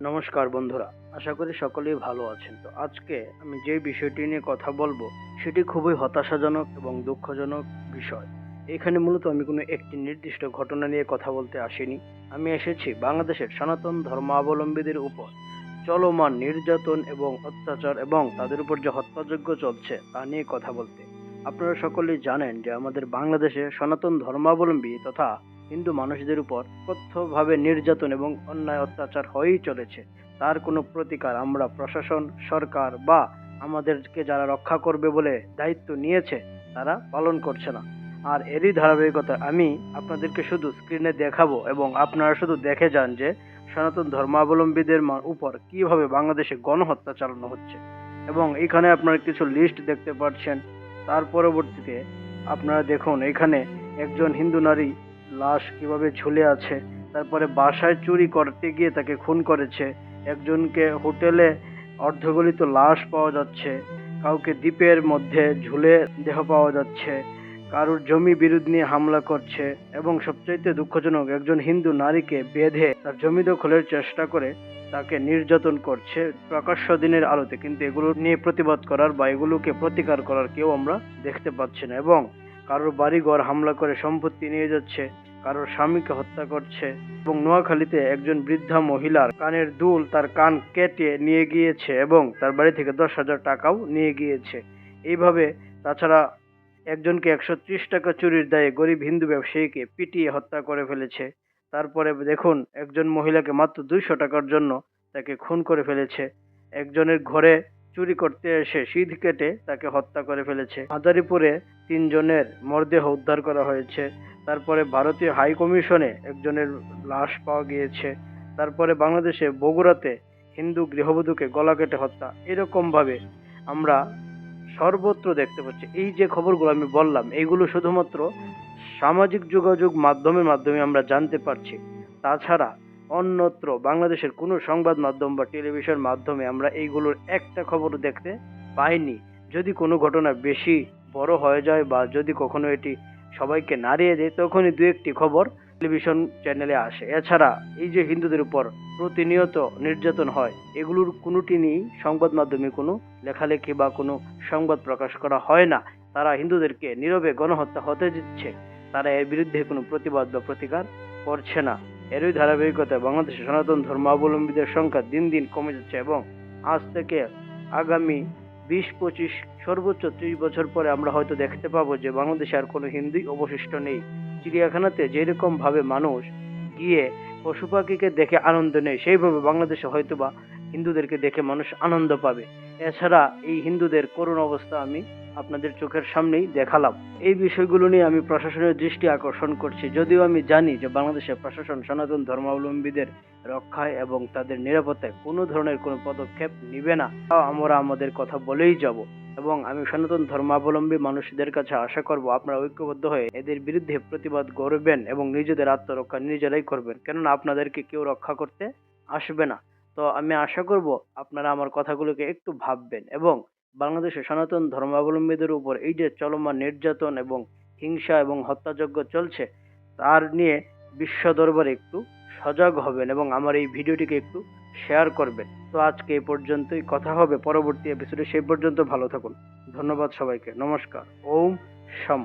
নমস্কার বন্ধুরা, আশা করি সকলেই ভালো আছেন। তো আজকে আমি যে বিষয়টি নিয়ে কথা বলবো সেটি খুবই হতাশাজনক এবং দুঃখজনক বিষয়। এখানে মূলত আমি কোনো একটি নির্দিষ্ট ঘটনা নিয়ে কথা বলতে আসিনি। আমি এসেছি বাংলাদেশের সনাতন ধর্মাবলম্বীদের উপর চলমান নির্যাতন এবং অত্যাচার এবং তাদের উপর যে হত্যাযজ্ঞ চলছে তা নিয়ে কথা বলতে। আপনারা সকলেই জানেন যে আমাদের বাংলাদেশে সনাতন ধর্মাবলম্বী তথা হিন্দু মানুষদের উপর কঠোরভাবে নির্যাতন এবং অন্যায় অত্যাচার হয়েই চলেছে। তার কোনো প্রতিকার আমরা প্রশাসন, সরকার বা আমাদেরকে যারা রক্ষা করবে বলে দায়িত্ব নিয়েছে তারা পালন করছে না। আর এরই ধারাবাহিকতা আমি আপনাদেরকে শুধু স্ক্রিনে দেখাবো এবং আপনারা শুধু দেখে যান যে সনাতন ধর্মাবলম্বীদের উপর কিভাবে বাংলাদেশে গণহত্যা চালানো হচ্ছে। এবং এখানে আপনারা কিছু লিস্ট দেখতে পাচ্ছেন। তার পরবর্তীতে আপনারা দেখুন এখানে একজন হিন্দু নারী লাশ কিভাবে ঝুলে আছে। তারপরে বাসায় চুরি করতে গিয়ে তাকে খুন করেছে। একজনকে হোটেলে অর্ধগলিত লাশ পাওয়া যাচ্ছে। কাউকে দ্বীপের মধ্যে ঝুলে দেহ পাওয়া যাচ্ছে। কারোর জমি বিরোধ নিয়ে হামলা করছে এবং সবচাইতে দুঃখজনক একজন হিন্দু নারীকে বেঁধে তার জমি দখলের চেষ্টা করে তাকে নির্যাতন করছে প্রকাশ্য দিনের আলোতে। কিন্তু এগুলো নিয়ে প্রতিবাদ করার বা এগুলোকে প্রতিকার করার কেউ আমরা দেখতে পাচ্ছি না। এবং কারোর বাড়িঘর হামলা করে সম্পত্তি নিয়ে যাচ্ছে, কারোর স্বামীকে হত্যা করছে। এবং নোয়াখালীতে একজন বৃদ্ধা মহিলার কানের দুল তার কান কেটে নিয়ে গিয়েছে এবং তার বাড়ি থেকে 10,000 টাকাও নিয়ে গিয়েছে। এইভাবে তাছাড়া একজনকে 130 টাকা চুরির দায়ে গরিব হিন্দু ব্যবসায়ীকে পিটিয়ে হত্যা করে ফেলেছে। তারপরে দেখুন একজন মহিলাকে মাত্র 200 টাকার জন্য তাকে খুন করে ফেলেছে। একজনের ঘরে চুরি করতে এসে সিঁধ কেটে তাকে হত্যা করে ফেলেছে। মাদারীপুরে 3 জনের মরদেহ উদ্ধার করা হয়েছে। তারপরে ভারতীয় হাই কমিশনে একজনের লাশ পাওয়া গিয়েছে। তারপরে বাংলাদেশে বগুড়াতে হিন্দু গৃহবধূকে গলা কেটে হত্যা। এরকম ভাবে আমরা সর্বত্র দেখতে পাচ্ছি। এই যে খবরগুলো আমি বললাম এইগুলো শুধুমাত্র সামাজিক যোগাযোগ মাধ্যমের মাধ্যমে আমরা জানতে পারছি। তাছাড়া অন্যত্র বাংলাদেশের কোনো সংবাদ মাধ্যম বা টেলিভিশন মাধ্যমে আমরা এইগুলোর একটা খবর দেখতে পাইনি। যদি কোনো ঘটনা বেশি বড় হয়ে যায় বা যদি কখনো এটি সবাইকে নাড়িয়ে দেয় তখনই দু একটি খবর টেলিভিশন চ্যানেলে আসে। এছাড়া এই যে হিন্দুদের উপর প্রতিনিয়ত নির্যাতন হয় এগুলোর কোনোটি নিয়েই সংবাদ মাধ্যমে কোনো লেখালেখি বা কোনো সংবাদ প্রকাশ করা হয় না। তারা হিন্দুদেরকে নীরবে গণহত্যা হতে দিচ্ছে, তারা এর বিরুদ্ধে কোনো প্রতিবাদ বা প্রতিকার করছে না। এরই ধারাবাহিকতায় বাংলাদেশে সনাতন ধর্মাবলম্বীদের সংখ্যা দিন দিন কমে যাচ্ছে এবং আজ থেকে আগামী 20-25 সর্বোচ্চ 30 বছর পরে আমরা হয়তো দেখতে পাবো যে বাংলাদেশে আর কোনো হিন্দুই অবশিষ্ট নেই। চিড়িয়াখানাতে যেরকম ভাবে মানুষ গিয়ে পশু পাখিকে দেখে আনন্দ নেয় সেইভাবে বাংলাদেশে হয়তোবা হিন্দুদেরকে দেখে মানুষ আনন্দ পাবে। এছাড়া এই হিন্দুদের করুণ অবস্থা আমি আপনাদের চোখের সামনেই দেখালাম। এই বিষয়গুলো নিয়ে আমি প্রশাসনের দৃষ্টি আকর্ষণ করছি। যদিও আমি জানি যে বাংলাদেশের প্রশাসন সনাতন ধর্মাবলম্বীদের রক্ষায় এবং তাদের নিরাপত্তায় কোনো ধরনের কোনো পদক্ষেপ নিবে না। তাও আমরা আমাদের কথা বলেই যাব। এবং আমি সনাতন ধর্মাবলম্বী মানুষদের কাছে আশা করব আপনারা ঐক্যবদ্ধ হয়ে এদের বিরুদ্ধে প্রতিবাদ করবেন এবং নিজেদের আত্মরক্ষা নিজেরাই করবেন, কেননা আপনাদেরকে কেউ রক্ষা করতে আসবে না। তো আমি আশা করব আপনারা আমার কথাগুলোকে একটু ভাববেন এবং বাংলাদেশে সনাতন ধর্মাবলম্বীদের উপর এই যে চলমান নির্যাতন এবং হিংসা এবং হত্যাযজ্ঞ চলছে তার নিয়ে বিশ্ব দরবারে একটু সজাগ হবেন এবং আমার এই ভিডিওটিকে একটু শেয়ার করবেন। তো আজকে এই পর্যন্তই, কথা হবে পরবর্তী এপিসোডে। সেই পর্যন্ত ভালো থাকুন। ধন্যবাদ সবাইকে। নমস্কার। ওম শম।